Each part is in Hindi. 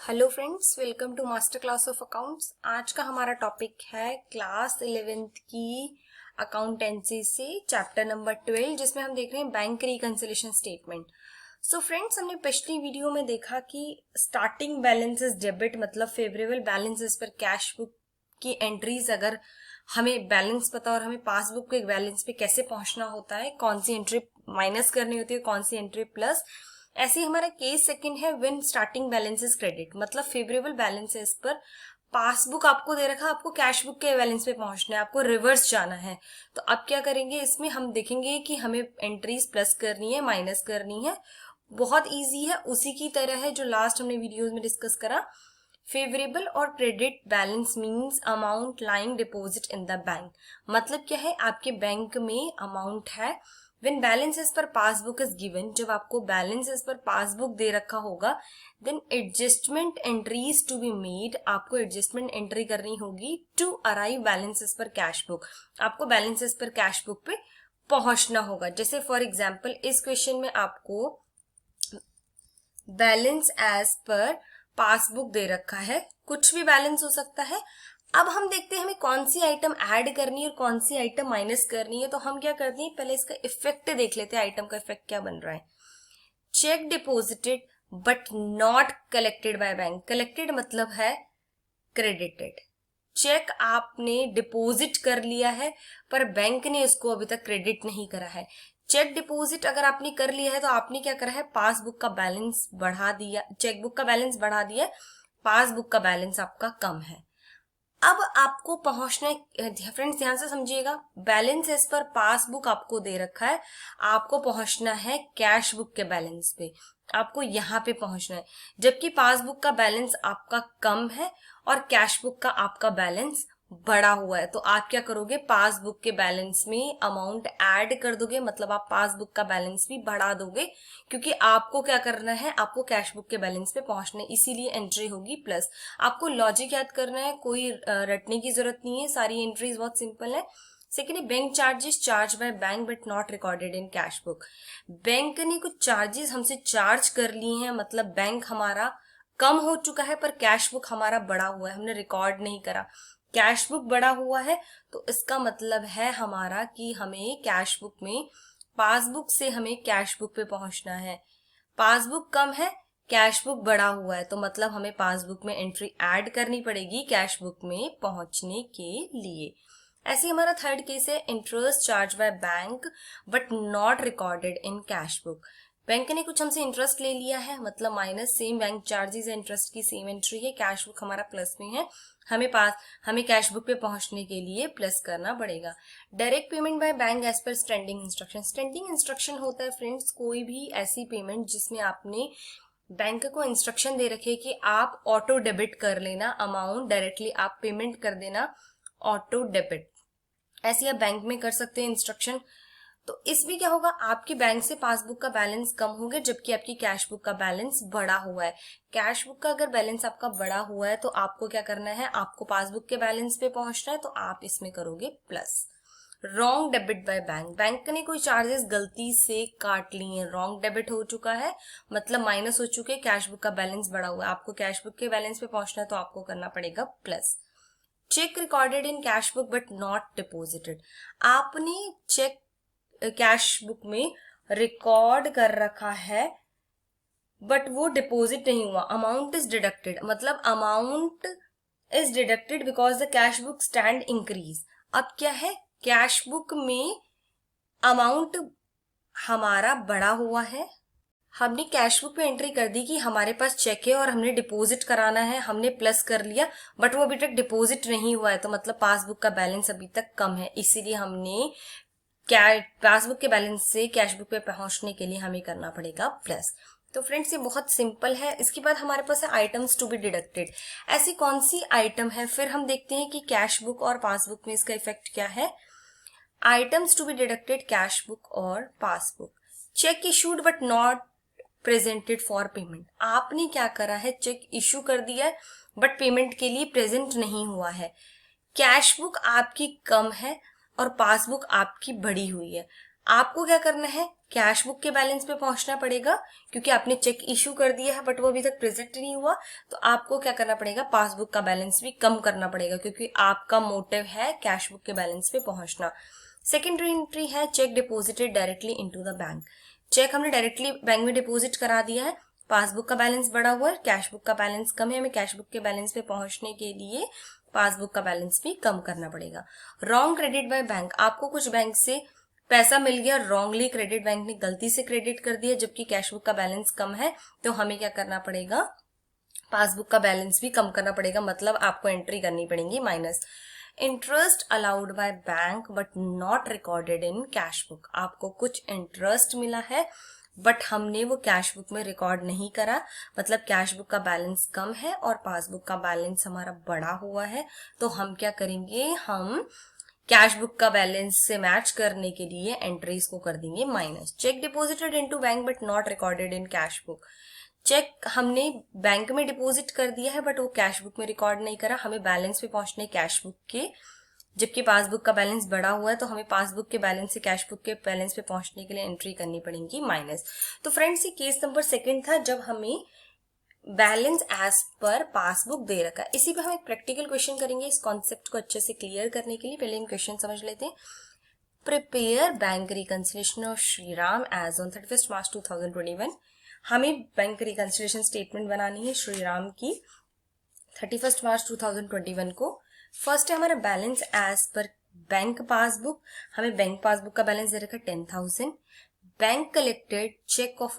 Hello friends, welcome to master class of accounts. आज का हमारा टॉपिक है क्लास 11th की अकाउंटेंसी से चैप्टर नंबर 12, जिसमें हम देख रहे हैं bank reconciliation statement. So friends, हमने पिछली वीडियो में देखा कि स्टार्टिंग बैलेंसेस डेबिट मतलब फेवरेबल बैलेंसेस पर कैश बुक की एंट्रीज, अगर हमें बैलेंस पता और हमें पासबुक के बैलेंस पे कैसे पहुंचना होता है, कौन सी एंट्री माइनस करनी होती है, कौन सी एंट्री प्लस। ऐसे ही हमारा केस सेकंड है व्हेन स्टार्टिंग बैलेंसेस क्रेडिट मतलब फेवरेबल बैलेंसेस पर पासबुक आपको दे रखा, आपको कैश बुक के बैलेंस पे पहुंचना है, आपको रिवर्स जाना है। तो अब क्या करेंगे, इसमें हम देखेंगे कि हमें एंट्रीज प्लस करनी है, माइनस करनी है। बहुत इजी है, उसी की तरह है जो लास्ट हमने वीडियोस में डिस्कस करा। फेवरेबल और credit balance means amount lying deposit in the bank. मतलब क्या है, आपके बैंक में अमाउंट है। When balance as per passbook is given, जब आपको बैलेंस एज पर पासबुक दे रखा होगा, then adjustment entries to be made, आपको एडजस्टमेंट एंट्री करनी होगी to arrive balance as per cash book. आपको balance as per cash book पे पहुंचना होगा। जैसे फॉर एग्जाम्पल इस क्वेश्चन में आपको बैलेंस एज पर पासबुक दे रखा है, कुछ भी बैलेंस हो सकता है। अब हम देखते हैं हमें कौन सी आइटम ऐड करनी है और कौन सी आइटम माइनस करनी है। तो हम क्या करते हैं, पहले इसका इफेक्ट देख लेते हैं, आइटम का इफेक्ट क्या बन रहा है। Check deposited but not collected by bank. Collected मतलब है क्रेडिटेड। चेक आपने डिपॉजिट कर लिया है पर बैंक ने इसको अभी तक क्रेडिट नहीं करा है। चेक डिपॉजिट अगर आपने कर लिया है तो आपने क्या करा है, पासबुक का बैलेंस बढ़ा दिया, चेकबुक का बैलेंस बढ़ा दिया, पासबुक का बैलेंस आपका कम है। अब आपको पहुंचना है, फ्रेंड्स ध्यान से समझिएगा, बैलेंस एज पर पासबुक आपको दे रखा है, आपको पहुंचना है कैश बुक के बैलेंस पे, आपको यहाँ पे पहुंचना है। जबकि पासबुक का बैलेंस आपका कम है और कैश बुक का आपका बैलेंस बड़ा हुआ है। तो आप क्या करोगे, पासबुक के बैलेंस में अमाउंट ऐड कर दोगे, मतलब आप पासबुक का बैलेंस भी बढ़ा दोगे, क्योंकि आपको क्या करना है, आपको कैश बुक के बैलेंस पे पहुंचना है, इसीलिए एंट्री होगी प्लस। आपको लॉजिक याद करना है, कोई रटने की जरूरत नहीं है, सारी एंट्रीज बहुत सिंपल है। सेकेंड है bank charges charge by bank but not recorded in cash book. Bank ने कुछ चार्जेस हमसे चार्ज कर लिए हैं, मतलब बैंक हमारा कम हो चुका है पर कैश बुक हमारा बड़ा हुआ है, हमने रिकॉर्ड नहीं करा। कैश बुक बड़ा हुआ है तो इसका मतलब है हमारा कि हमें कैश बुक में, पासबुक से हमें कैश बुक पे पहुंचना है। पासबुक कम है, कैश बुक बड़ा हुआ है, तो मतलब हमें पासबुक में एंट्री ऐड करनी पड़ेगी कैश बुक में पहुंचने के लिए। ऐसे हमारा थर्ड केस है interest charge by bank but not recorded in cash book. Bank ने कुछ हमसे इंटरेस्ट ले लिया है, मतलब minus, same bank charges interest की सेम एंट्री है, कैश बुक हमारा प्लस में है, हमें कैश बुक पे पहुंचने के लिए प्लस करना पड़ेगा। Direct payment by bank as per standing instruction. Standing instruction होता है फ्रेंड्स कोई भी ऐसी पेमेंट जिसमें आपने बैंक को इंस्ट्रक्शन दे रखे कि आप ऑटो डेबिट कर लेना, अमाउंट डायरेक्टली आप पेमेंट कर देना, ऑटो डेबिट। ऐसे आप बैंक में कर सकते हैं इंस्ट्रक्शन। तो इसमें क्या होगा, आपके बैंक से पासबुक का बैलेंस कम हो गया जबकि आपकी कैश बुक का बैलेंस बढ़ा हुआ है। कैश बुक का अगर बैलेंस आपका बढ़ा हुआ है तो आपको क्या करना है, आपको पासबुक के बैलेंस पे पहुंचना है, तो आप इसमें करोगे plus. Wrong debit by bank. Bank ने कोई चार्जेस गलती से काट लिए हैं, रॉन्ग डेबिट हो चुका है, मतलब माइनस हो चुके, कैश बुक का बैलेंस बढ़ा हुआ है, आपको कैश बुक के बैलेंस पे पहुंचना है तो आपको करना पड़ेगा plus. Cheque recorded in cash book but not deposited. आपने चेक कैश बुक में रिकॉर्ड कर रखा है बट वो डिपॉजिट नहीं हुआ, अमाउंट इज डिडक्टेड, मतलब amount is deducted because the cash book stand increase. अब क्या है, कैश बुक में अमाउंट हमारा बढ़ा हुआ है, हमने कैश बुक पे एंट्री कर दी कि हमारे पास चेक है और हमने डिपॉजिट कराना है, हमने प्लस कर लिया, बट वो अभी तक डिपॉजिट नहीं हुआ है, तो मतलब पासबुक का बैलेंस अभी तक कम है, इसीलिए हमने पासबुक के बैलेंस से कैश बुक पे पहुंचने के लिए हमें करना पड़ेगा प्लस। तो फ्रेंड्स ये बहुत सिंपल है। इसके बाद हमारे पास है आइटम्स टू बी डिडक्टेड। ऐसी कौन सी आइटम है, फिर हम देखते हैं कि कैश बुक और पासबुक में इसका इफेक्ट क्या है। Items to be deducted cash book और passbook. Cheque issued but not presented for payment. आपने क्या करा है, चेक इशू कर दिया है बट पेमेंट के लिए प्रेजेंट नहीं हुआ है। कैश बुक आपकी कम है और पासबुक आपकी बड़ी हुई है। आपको क्या करना है, कैश बुक के बैलेंस पे पहुंचना पड़ेगा, क्योंकि आपने चेक इशू कर दिया है बट वो अभी तक प्रेजेंट नहीं हुआ, तो आपको क्या करना पड़ेगा, पासबुक का बैलेंस भी कम करना पड़ेगा, क्योंकि आपका मोटिव है कैश बुक के बैलेंस पे पहुंचना। सेकेंडरी एंट्री है cheque deposited directly into the bank. Cheque हमने डायरेक्टली बैंक में डिपोजिट करा दिया है, पासबुक का बैलेंस बढ़ा हुआ है, कैश बुक का बैलेंस कम है, हमें कैश बुक के बैलेंस पे पहुंचने के लिए पासबुक का बैलेंस भी कम करना पड़ेगा। रॉन्ग क्रेडिट बाय बैंक, आपको कुछ बैंक से पैसा मिल गया, रॉन्गली क्रेडिट बैंक ने गलती से क्रेडिट कर दिया, जबकि कैश बुक का बैलेंस कम है, तो हमें क्या करना पड़ेगा, पासबुक का बैलेंस भी कम करना पड़ेगा, मतलब आपको एंट्री करनी पड़ेगी minus. Interest allowed by bank but not recorded in cash book, आपको कुछ इंटरेस्ट मिला है बट हमने वो कैश बुक में रिकॉर्ड नहीं करा, मतलब कैश बुक का बैलेंस कम है और पासबुक का बैलेंस हमारा बढ़ा हुआ है, तो हम क्या करेंगे, हम कैश बुक का बैलेंस से मैच करने के लिए एंट्रीज को कर देंगे minus. Cheque deposited into bank but not recorded in cash book, cheque हमने बैंक में डिपॉजिट कर दिया है बट वो कैश बुक में रिकॉर्ड नहीं करा, हमें बैलेंस पे पहुंचने कैश बुक के, जबकि पासबुक का बैलेंस बढ़ा हुआ है, तो हमें पासबुक के बैलेंस से कैश बुक के बैलेंस पे पहुंचने के लिए एंट्री करनी पड़ेगी माइनस। तो फ्रेंड्स ये केस नंबर 2 था, जब हमें बैलेंस एज पर पासबुक दे रखा है। इसी पे हम एक प्रैक्टिकल क्वेश्चन करेंगे इस कॉन्सेप्ट को अच्छे से क्लियर करने के लिए। पहले हम क्वेश्चन समझ लेते हैं। Prepare bank reconciliation of Shriram as on 31 March 2021। हमें बैंक रिकंसिलिएशन स्टेटमेंट बनानी है श्रीराम की 31 मार्च 2021 को। फर्स्ट है हमारा balance as per bank passbook, हमें बैंक पासबुक का बैलेंस दे रखा है 10,000। Bank collected cheque of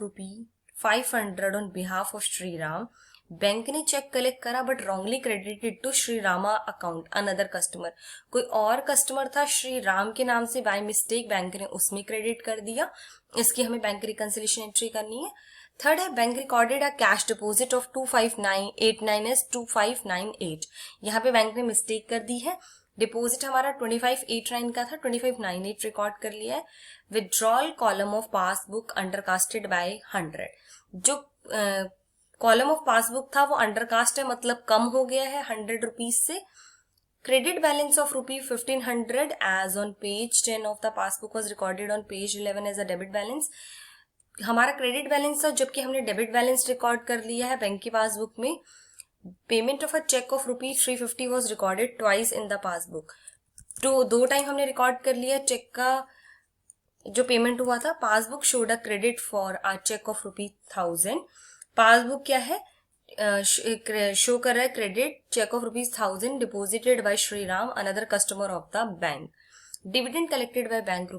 ₹500 on behalf of Shriram, bank ने चेक कलेक्ट करा but wrongly credited to Shrirama account another customer, कोई और कस्टमर था श्रीराम के नाम से, बाय मिस्टेक बैंक ने उसमें क्रेडिट कर दिया, इसकी हमें बैंक रिकंसिलिएशन एंट्री करनी है। थर्ड है bank recorded a cash deposit of 2589 as 2598, यहाँ पे बैंक ने मिस्टेक कर दी है, डिपॉजिट हमारा 2589 का था, 2598 रिकॉर्ड कर लिया है। Withdrawal column of passbook undercasted by 100, जो कॉलम ऑफ पासबुक था वो अंडरकास्ट है, मतलब कम हो गया है 100 रुपीज से। Credit balance of ₹1500 as on page 10 of the passbook was recorded on page 11 as a debit balance, हमारा क्रेडिट बैलेंस था जबकि हमने डेबिट बैलेंस रिकॉर्ड कर लिया है बैंक की पासबुक में। Payment of a cheque of ₹350 was recorded twice in the passbook, तो 2 टाइम हमने रिकॉर्ड कर लिया चेक का जो पेमेंट हुआ था। Passbook showed a credit for a cheque of ₹1000, passbook क्या है, शो कर रहा है credit cheque of ₹1000 deposited by Shriram another customer of the bank. Dividend collected by bank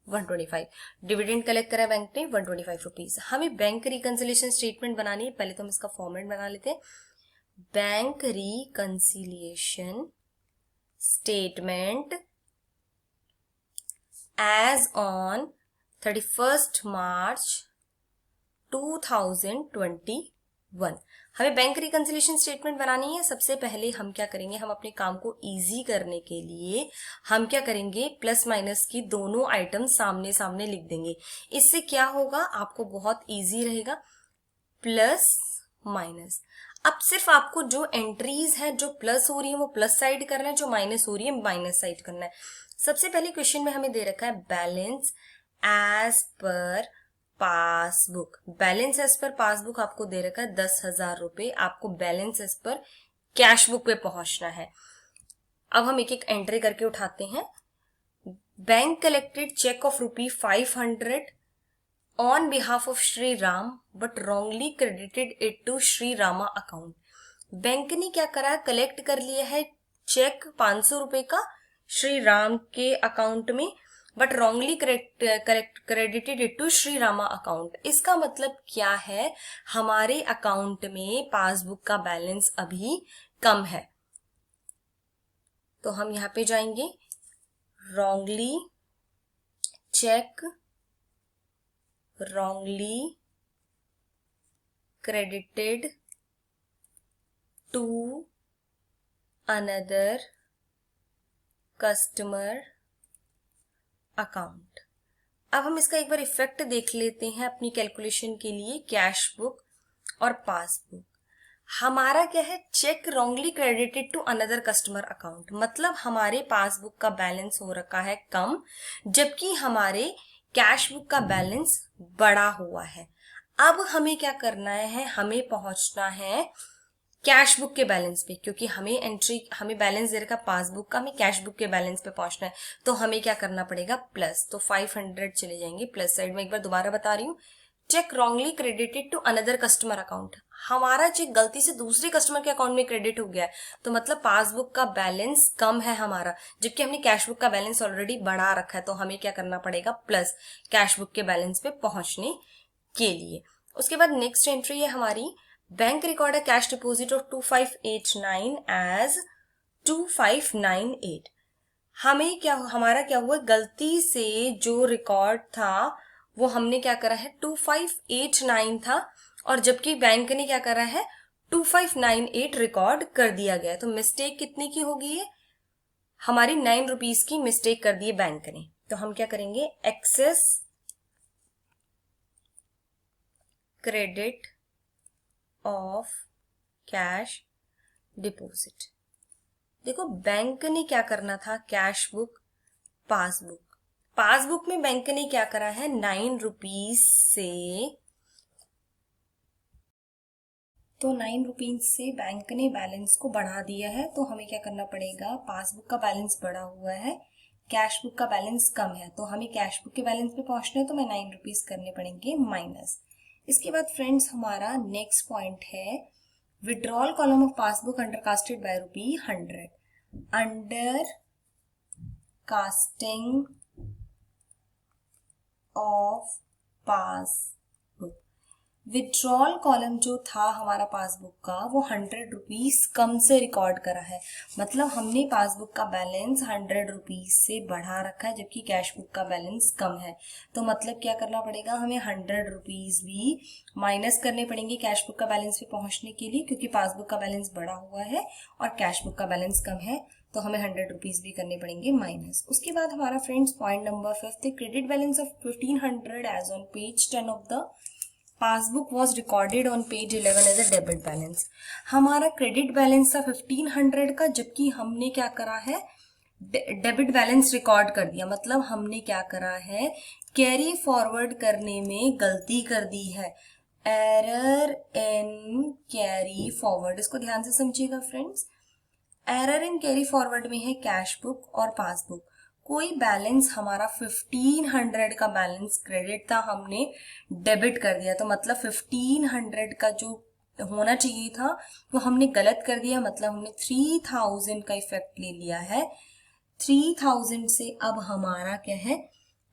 ₹125, dividend collect करा बैंक ने 125 रुपीज। हमें बैंक रिकंसिलिएशन स्टेटमेंट बनानी है, पहले तो हम इसका फॉर्मेट बना लेते हैं। Bank reconciliation statement as on 31 March 2021। हमें बैंक रिकंसिलिएशन स्टेटमेंट बनानी है। सबसे पहले हम क्या करेंगे, हम अपने काम को इजी करने के लिए हम क्या करेंगे, प्लस माइनस की दोनों आइटम सामने सामने लिख देंगे। इससे क्या होगा, आपको बहुत इजी रहेगा। प्लस माइनस, अब सिर्फ आपको जो एंट्रीज है जो प्लस हो रही है वो प्लस साइड करना है, जो माइनस हो रही है माइनस साइड करना है। सबसे पहले क्वेश्चन में हमें दे रखा है balance as per passbook, balance as per passbook आपको दे रखा है 10,000 रुपए, आपको balance as per cash book पे पहुंचना है। अब हम एक एक एंट्री करके उठाते हैं। Bank collected cheque of ₹500 on behalf of Shri Ram but wrongly credited it to Shri Rama account, bank ने क्या करा, कलेक्ट कर लिया है चेक 500 रुपए का श्री राम के अकाउंट में, but wrongly credited it to Shri Rama account. इसका मतलब क्या है, हमारे अकाउंट में पासबुक का बैलेंस अभी कम है, तो हम यहां पे जाएंगे wrongly cheque, wrongly credited to another customer account। अब हम इसका एक बार इफेक्ट देख लेते हैं अपनी कैलकुलेशन के लिए। कैश बुक और पासबुक, हमारा क्या है, cheque wrongly credited to another customer account, मतलब हमारे पासबुक का बैलेंस हो रखा है कम, जबकि हमारे कैश बुक का बैलेंस बढ़ा हुआ है। अब हमें क्या करना है, हमें पहुंचना है कैश बुक के बैलेंस पे, क्योंकि हमें बैलेंस दे रखा पासबुक का, हमें कैश बुक के बैलेंस पे पहुंचना है। तो हमें क्या करना पड़ेगा, प्लस, तो 500 चले जाएंगे प्लस साइड में। एक बार दोबारा बता रही हूँ, cheque wrongly credited to another customer account, हमारा चेक गलती से दूसरे कस्टमर के अकाउंट में क्रेडिट हो गया है, तो मतलब पासबुक का बैलेंस कम है हमारा, जबकि हमने कैश बुक का बैलेंस ऑलरेडी बढ़ा रखा है। तो हमें क्या करना पड़ेगा, प्लस कैश बुक के बैलेंस पे पहुंचने के लिए। उसके बाद नेक्स्ट एंट्री है हमारी, bank record a cash deposit of 2589 as 2598। हमारा क्या हुआ, गलती से जो रिकॉर्ड था वो हमने क्या करा है 2589 था, और जबकि बैंक ने क्या करा है 2598 रिकॉर्ड कर दिया गया। तो मिस्टेक कितने की हो गई है, हमारी 9 रुपीज की मिस्टेक कर दी है बैंक ने। तो हम क्या करेंगे, excess credit of cash deposit. देखो बैंक ने क्या करना था, कैश बुक पासबुक में बैंक ने क्या करा है 9 रुपीज से, तो 9 रुपीज से बैंक ने बैलेंस को बढ़ा दिया है। तो हमें क्या करना पड़ेगा, पासबुक का बैलेंस बढ़ा हुआ है, कैश बुक का बैलेंस कम है, तो हमें कैश बुक के बैलेंस पे पहुंचना है, तो मैं 9 रुपीज करने पड़ेंगे माइनस। इसके बाद फ्रेंड्स हमारा नेक्स्ट पॉइंट है, withdrawal column of passbook undercasted by ₹100, undercasting of passbook. Withdrawal column जो था हमारा पासबुक का, वो 100 रुपीज कम से रिकॉर्ड करा है, मतलब हमने पासबुक का बैलेंस 100 रुपीज से बढ़ा रखा है, जबकि कैश बुक का बैलेंस कम है। तो मतलब क्या करना पड़ेगा, हमें 100 रुपीज भी माइनस करने पड़ेंगे कैश बुक का बैलेंस पे पहुंचने के लिए, क्योंकि पासबुक का बैलेंस बढ़ा हुआ है और कैश बुक का बैलेंस कम है, तो हमें 100 रुपीज भी करने पड़ेंगे माइनस। उसके बाद हमारा फ्रेंड्स पॉइंट नंबर 5 है, credit balance of 1500 as on page 10 of the passbook was recorded on page 11 as a debit balance. हमारा क्रेडिट बैलेंस था 1500 का, जबकि हमने क्या करा है, डेबिट बैलेंस रिकॉर्ड कर दिया। मतलब हमने क्या करा है, कैरी फॉरवर्ड करने में गलती कर दी है, एरर इन कैरी फॉरवर्ड। इसको ध्यान से समझिएगा friends, error in carry forward में है कैश बुक और पासबुक। कोई बैलेंस हमारा 1500 का बैलेंस क्रेडिट था, हमने डेबिट कर दिया, तो मतलब 1500 का जो होना चाहिए था वो हमने गलत कर दिया, मतलब हमने 3000 का इफेक्ट ले लिया है। 3000 से अब हमारा क्या है,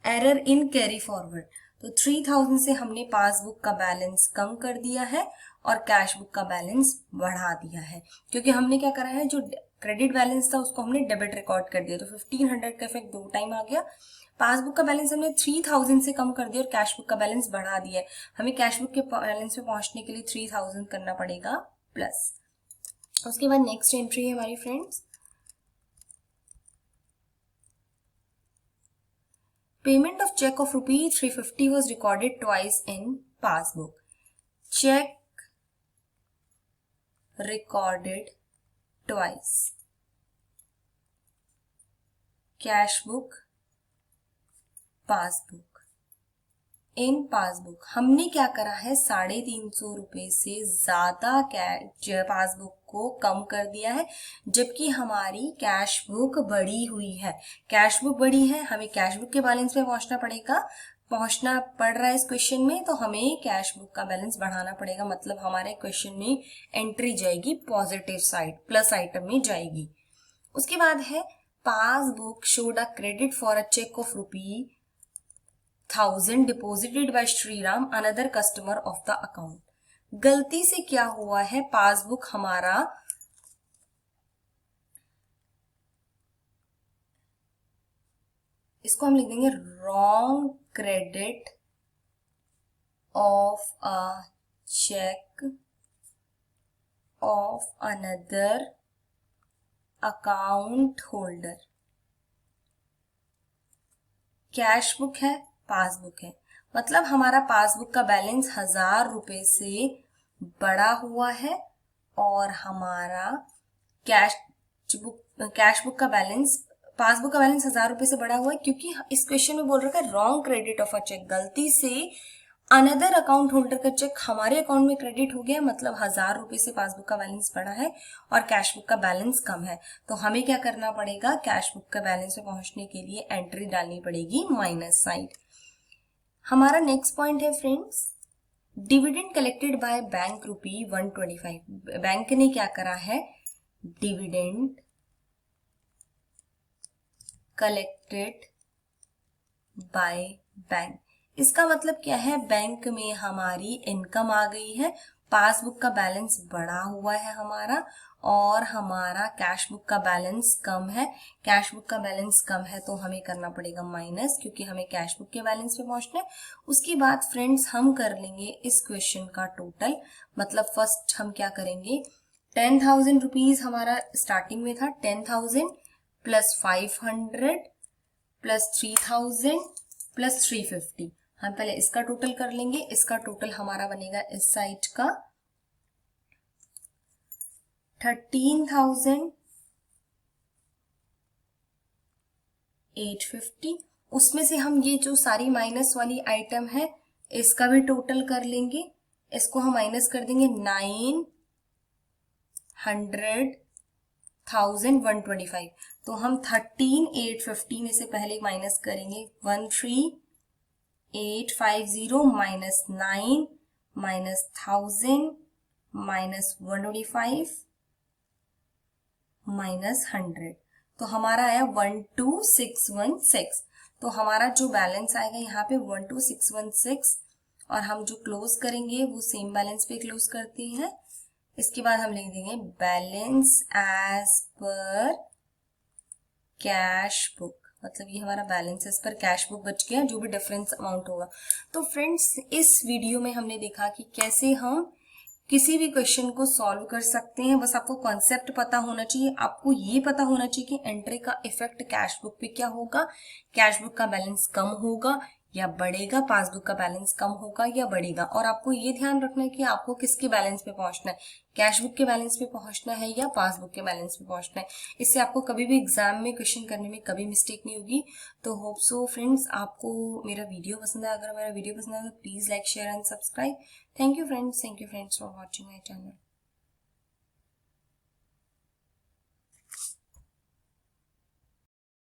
एरर इन कैरी फॉरवर्ड। तो 3000 से हमने पासबुक का बैलेंस कम कर दिया है और कैश बुक का बैलेंस बढ़ा दिया है, क्योंकि हमने क्या करा है, जो क्रेडिट बैलेंस था उसको हमने डेबिट रिकॉर्ड कर दिया। तो 1500 का इफेक्ट 2 टाइम आ गया। पासबुक का बैलेंस हमने 3000 से कम कर दिया और कैश बुक का बैलेंस बढ़ा दिया है। हमें कैश बुक के बैलेंस पे पहुंचने के लिए 3000 करना पड़ेगा प्लस। उसके बाद नेक्स्ट एंट्री है हमारी friends, payment of cheque of ₹350 was recorded twice in passbook. Check recorded twice. Cash book, passbook. In passbook हमने क्या करा है, 350 रुपए से ज्यादा पासबुक को कम कर दिया है, जबकि हमारी कैश बुक बढ़ी हुई है। कैश बुक बढ़ी है, हमें कैश बुक के बैलेंस पे पहुंचना पड़ रहा है इस क्वेश्चन में, तो हमें कैश बुक का बैलेंस बढ़ाना पड़ेगा। मतलब हमारे क्वेश्चन में एंट्री जाएगी पॉजिटिव साइड, प्लस आइटम में जाएगी। उसके बाद है, passbook showed a credit for a cheque of ₹1000 deposited by Shriram another customer of the account. गलती से क्या हुआ है, पासबुक हमारा इसको हम लिख देंगे wrong credit of a cheque of another account holder. Cash book है, पासबुक है, मतलब हमारा पासबुक का बैलेंस 1000 रुपए से बढ़ा हुआ है और हमारा कैश बुक का बैलेंस पासबुक का बैलेंस 1000 रुपए से बढ़ा हुआ है क्योंकि इस क्वेश्चन में बोल रखा है wrong credit of a cheque, गलती से अनदर अकाउंट होल्डर का चेक हमारे अकाउंट में क्रेडिट हो गया, मतलब 1000 रुपए से पासबुक का बैलेंस बढ़ा है और कैश बुक का बैलेंस कम है। तो हमें क्या करना पड़ेगा, कैश बुक का बैलेंस में पहुंचने के लिए एंट्री डालनी पड़ेगी माइनस साइड। हमारा नेक्स्ट पॉइंट है friends, dividend collected by bank rupee 125। Bank ने क्या करा है, डिविडेंड कलेक्टेड बाय बैंक। इसका मतलब क्या है, बैंक में हमारी इनकम आ गई है, पासबुक का बैलेंस बढ़ा हुआ है हमारा, और हमारा कैश बुक का बैलेंस कम है। कैश बुक का बैलेंस कम है तो हमें करना पड़ेगा माइनस, क्योंकि हमें कैश बुक के बैलेंस पे पहुंचना है। उसके बाद फ्रेंड्स हम कर लेंगे इस क्वेश्चन का टोटल, मतलब फर्स्ट हम क्या करेंगे, 10,000 रुपीज हमारा स्टार्टिंग में था, 10,000 प्लस 500 प्लस 3,000 प्लस 350। हम पहले इसका टोटल कर लेंगे। इसका टोटल हमारा बनेगा इस साइड का 13,850। उसमें से हम ये जो सारी माइनस वाली आइटम है इसका भी टोटल कर लेंगे। इसको हम माइनस कर देंगे 900,125। तो हम 13,850 में से पहले माइनस करेंगे 13,850 माइनस 9 माइनस 1000 माइनस 125 माइनस 100, तो हमारा आया 12,616। तो हमारा जो बैलेंस आएगा यहाँ पे 12,616, और हम जो क्लोज करेंगे वो सेम बैलेंस पे क्लोज करते हैं। इसके बाद हम लिख देंगे balance as per cash book, मतलब ये हमारा balance as per cash book बच गया, जो भी डिफरेंस अमाउंट होगा। तो फ्रेंड्स इस वीडियो में हमने देखा कि कैसे हम किसी भी क्वेश्चन को सॉल्व कर सकते हैं। बस आपको कॉन्सेप्ट पता होना चाहिए, आपको ये पता होना चाहिए कि एंट्री का इफेक्ट कैश बुक पे क्या होगा, कैश बुक का बैलेंस कम होगा या बढ़ेगा, पासबुक का बैलेंस कम होगा या बढ़ेगा। और आपको ये ध्यान रखना है कि आपको किसके बैलेंस पे पहुंचना है, कैश बुक के बैलेंस पे पहुंचना है या पासबुक के बैलेंस पे पहुंचना है। इससे आपको कभी भी एग्जाम में क्वेश्चन करने में कभी मिस्टेक नहीं होगी। तो होप सो फ्रेंड्स आपको मेरा वीडियो पसंद है। अगर मेरा वीडियो पसंद है तो please like share and subscribe. Thank you friends for watching my channel.